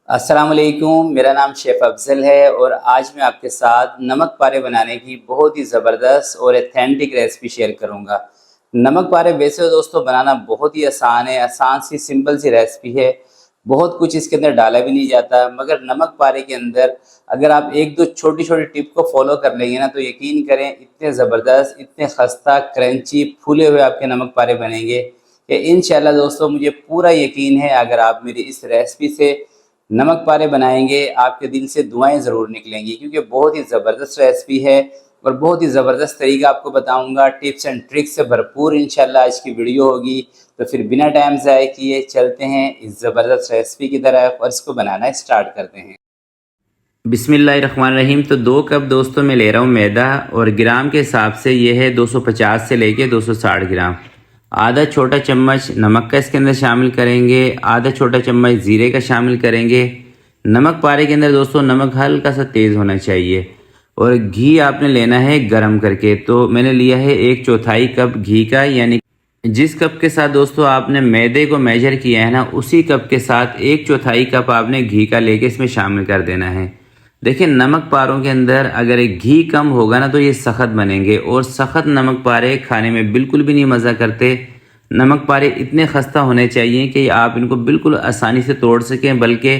अस्सलाम वालेकुम। मेरा नाम शेफ़ अफ़ज़ल है और आज मैं आपके साथ नमक पारे बनाने की बहुत ही ज़बरदस्त और ऑथेंटिक रेसिपी शेयर करूंगा। नमक पारे वैसे तो दोस्तों बनाना बहुत ही आसान है, आसान सी सिंपल सी रेसिपी है। बहुत कुछ इसके अंदर डाला भी नहीं जाता, मगर नमक पारे के अंदर अगर आप एक दो छोटी-छोटी टिप को फ़ॉलो कर लेंगे ना, तो यकीन करें इतने ज़बरदस्त, इतने खस्ता, क्रंची, फूले हुए आपके नमक पारे बनेंगे कि इंशाल्लाह दोस्तों मुझे पूरा यकीन है अगर आप मेरी इस रेसिपी से नमक पारे बनाएँगे, आपके दिल से दुआएँ ज़रूर निकलेंगी, क्योंकि बहुत ही ज़बरदस्त रेसिपी है और बहुत ही ज़बरदस्त तरीका आपको बताऊँगा। टिप्स एंड ट्रिक्स से भरपूर इंशाल्लाह आज की वीडियो होगी। तो फिर बिना टाइम ज़ाय किए चलते हैं इस ज़बरदस्त रेसिपी की तरफ और इसको बनाना स्टार्ट करते हैं। बिस्मिल्लाहिर्रहमानिर्रहीम। तो 2 कप दोस्तों मैं ले रहा हूँ मैदा और ग्राम के हिसाब से ये है 250 से लेके 260 ग्राम। आधा छोटा चम्मच नमक का इसके अंदर शामिल करेंगे, आधा छोटा चम्मच ज़ीरे का शामिल करेंगे। नमक पारे के अंदर दोस्तों नमक हल्का सा तेज़ होना चाहिए और घी आपने लेना है गरम करके। तो मैंने लिया है 1/4 कप घी का, यानी जिस कप के साथ दोस्तों आपने मैदे को मेजर किया है ना, उसी कप के साथ 1/4 कप आपने घी का लेके इसमें शामिल कर देना है। देखिए नमक पारों के अंदर अगर एक घी कम होगा ना तो ये सख्त बनेंगे और सख्त नमक पारे खाने में बिल्कुल भी नहीं मज़ा करते। नमक पारे इतने खस्ता होने चाहिए कि आप इनको बिल्कुल आसानी से तोड़ सकें, बल्कि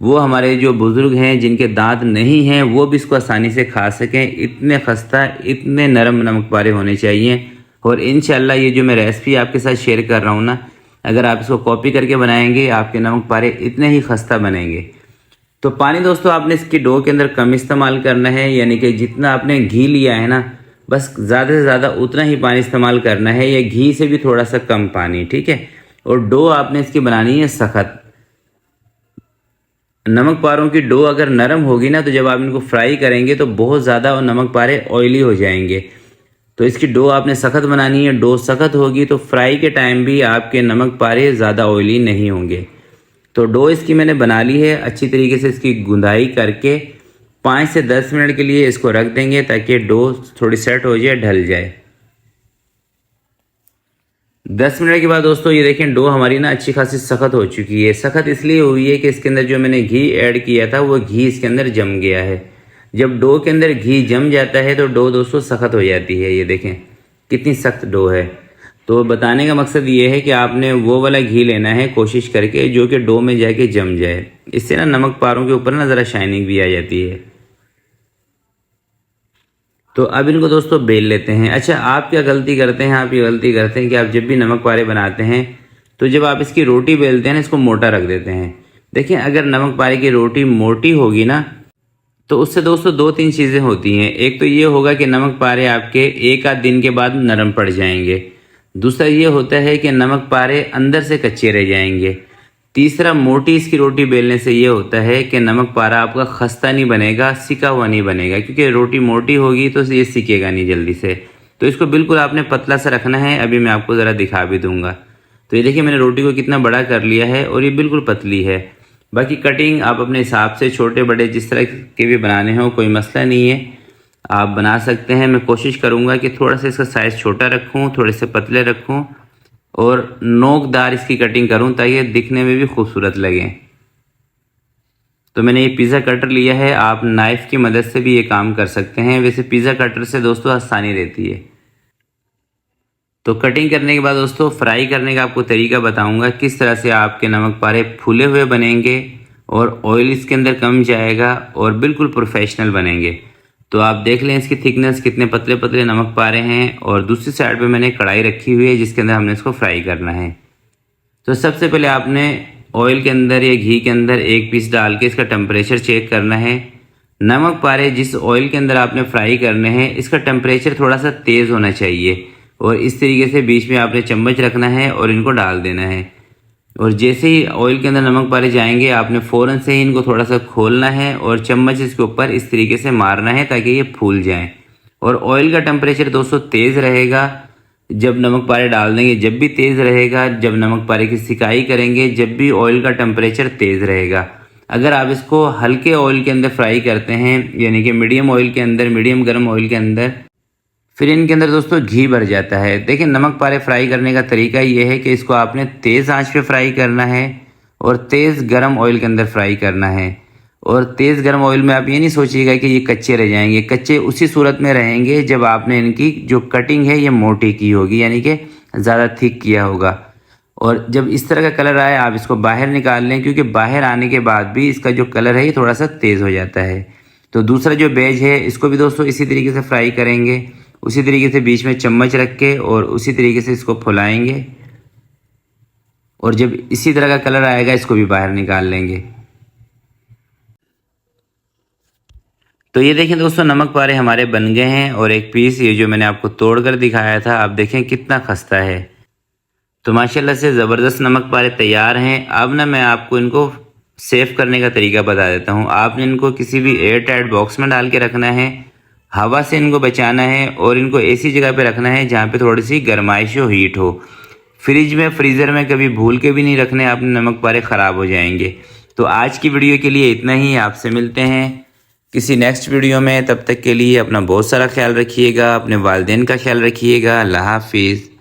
वो हमारे जो बुज़ुर्ग हैं जिनके दांत नहीं हैं वो भी इसको आसानी से खा सकें। इतने खस्ता, इतने नरम नमक पारे होने चाहिए। और इंशाल्लाह ये जो मैं रेसिपी आपके साथ शेयर कर रहा हूँ ना, अगर आप इसको कॉपी करके बनाएंगे आपके नमक पारे इतने ही खस्ता बनेंगे। तो पानी दोस्तों आपने इसकी डो के अंदर कम इस्तेमाल करना है, यानी कि जितना आपने घी लिया है ना, बस ज़्यादा से ज़्यादा उतना ही पानी इस्तेमाल करना है, या घी से भी थोड़ा सा कम पानी, ठीक है। और डो आपने इसकी बनानी है सख्त। नमक पारों की डो अगर नरम होगी ना, तो जब आप इनको फ्राई करेंगे तो बहुत ज़्यादा नमक पारे ऑयली हो जाएंगे। तो इसकी डो आपने सख्त बनानी है। डो सख्त होगी तो फ्राई के टाइम भी आपके नमक पारे ज़्यादा ऑयली नहीं होंगे। तो डो इसकी मैंने बना ली है। अच्छी तरीके से इसकी गुंदाई करके 5 से 10 मिनट के लिए इसको रख देंगे ताकि डो थोड़ी सेट हो जाए, ढल जाए। 10 मिनट के बाद दोस्तों ये देखें डो हमारी ना अच्छी खासी सख्त हो चुकी है। सख्त इसलिए हुई है कि इसके अंदर जो मैंने घी ऐड किया था वो घी इसके अंदर जम गया है। जब डो के अंदर घी जम जाता है तो डो दोस्तों सख्त हो जाती है। ये देखें कितनी सख्त डो है। तो बताने का मकसद ये है कि आपने वो वाला घी लेना है कोशिश करके जो कि डो में जाके जम जाए। इससे ना नमक पारों के ऊपर ना ज़रा शाइनिंग भी आ जाती है। तो अब इनको दोस्तों बेल लेते हैं। अच्छा, आप क्या गलती करते हैं, आप ये गलती करते हैं कि आप जब भी नमक पारे बनाते हैं तो जब आप इसकी रोटी बेलते हैं ना, इसको मोटा रख देते हैं। देखिए अगर नमक पारे की रोटी मोटी होगी ना, तो उससे दोस्तों 2-3 चीज़ें होती हैं। एक तो ये होगा कि नमक पारे आपके एक आध दिन के बाद नरम पड़ जाएंगे। दूसरा ये होता है कि नमक पारे अंदर से कच्चे रह जाएंगे। तीसरा, मोटी इसकी रोटी बेलने से ये होता है कि नमक पारा आपका खस्ता नहीं बनेगा, सिका हुआ नहीं बनेगा, क्योंकि रोटी मोटी होगी तो ये सिकेगा नहीं जल्दी से। तो इसको बिल्कुल आपने पतला सा रखना है। अभी मैं आपको ज़रा दिखा भी दूंगा। तो ये देखिए मैंने रोटी को कितना बड़ा कर लिया है और ये बिल्कुल पतली है। बाकी कटिंग आप अपने हिसाब से छोटे बड़े जिस तरह के भी बनाने हो कोई मसला नहीं है, आप बना सकते हैं। मैं कोशिश करूँगा कि थोड़ा सा इसका साइज़ छोटा रखूँ, थोड़े से पतले रखूँ और नोकदार इसकी कटिंग करूं ताकि दिखने में भी खूबसूरत लगे। तो मैंने ये पिज़्ज़ा कटर लिया है। आप नाइफ़ की मदद से भी ये काम कर सकते हैं। वैसे पिज़्ज़ा कटर से दोस्तों आसानी रहती है। तो कटिंग करने के बाद दोस्तों फ्राई करने का आपको तरीका बताऊंगा, किस तरह से आपके नमक पारे फूले हुए बनेंगे और ऑयल इसके अंदर कम जाएगा और बिल्कुल प्रोफेशनल बनेंगे। तो आप देख लें इसकी थिकनेस कितने पतले पतले नमक पारे हैं। और दूसरी साइड पे मैंने कढ़ाई रखी हुई है जिसके अंदर हमने इसको फ्राई करना है। तो सबसे पहले आपने ऑयल के अंदर या घी के अंदर एक पीस डाल के इसका टेम्परेचर चेक करना है। नमक पारे जिस ऑयल के अंदर आपने फ्राई करने हैं इसका टेम्परेचर थोड़ा सा तेज़ होना चाहिए और इस तरीके से बीच में आपने चम्मच रखना है और इनको डाल देना है। और जैसे ही ऑयल के अंदर नमक पारे जाएंगे आपने फ़ौरन से ही इनको थोड़ा सा खोलना है और चम्मच इसके ऊपर इस तरीके से मारना है ताकि ये फूल जाएं। और ऑयल का टेम्परेचर दोस्तों तेज़ रहेगा जब नमक पारे डाल देंगे, जब भी तेज़ रहेगा जब नमक पारे की सिकाई करेंगे, जब भी ऑयल का टेम्परेचर तेज़ रहेगा। अगर आप इसको हल्के ऑयल के अंदर फ्राई करते हैं, यानी कि मीडियम ऑयल के अंदर, मीडियम गर्म ऑयल के अंदर, फिर इनके अंदर दोस्तों घी भर जाता है। देखिए नमक पारे फ्राई करने का तरीका ये है कि इसको आपने तेज़ आंच पे फ्राई करना है और तेज़ गर्म ऑयल के अंदर फ्राई करना है। और तेज़ गर्म ऑयल में आप ये नहीं सोचिएगा कि ये कच्चे रह जाएंगे, कच्चे उसी सूरत में रहेंगे जब आपने इनकी जो कटिंग है ये मोटी की होगी, यानी कि ज़्यादा थिक किया होगा। और जब इस तरह का कलर आए आप इसको बाहर निकाल लें, क्योंकि बाहर आने के बाद भी इसका जो कलर है ये थोड़ा सा तेज़ हो जाता है। तो दूसरा जो बेज है इसको भी दोस्तों इसी तरीके से फ्राई करेंगे, उसी तरीके से बीच में चम्मच रख के और उसी तरीके से इसको फुलाएंगे। और जब इसी तरह का कलर आएगा इसको भी बाहर निकाल लेंगे। तो ये देखें दोस्तों, नमक पारे हमारे बन गए हैं। और एक पीस ये जो मैंने आपको तोड़कर दिखाया था, आप देखें कितना खस्ता है। तो माशाल्लाह से ज़बरदस्त नमक पारे तैयार हैं। अब ना मैं आपको इनको सेव करने का तरीका बता देता हूँ। आपने इनको किसी भी एयर टाइट बॉक्स में डाल के रखना है, हवा से इनको बचाना है और इनको ऐसी जगह पे रखना है जहाँ पे थोड़ी सी गर्माइश हो, हीट हो। फ्रिज में, फ्रीज़र में कभी भूल के भी नहीं रखने, आपने नमक पारे ख़राब हो जाएंगे। तो आज की वीडियो के लिए इतना ही। आपसे मिलते हैं किसी नेक्स्ट वीडियो में। तब तक के लिए अपना बहुत सारा ख्याल रखिएगा, अपने वालिदैन का ख्याल रखिएगा। अल्लाह हाफिज़।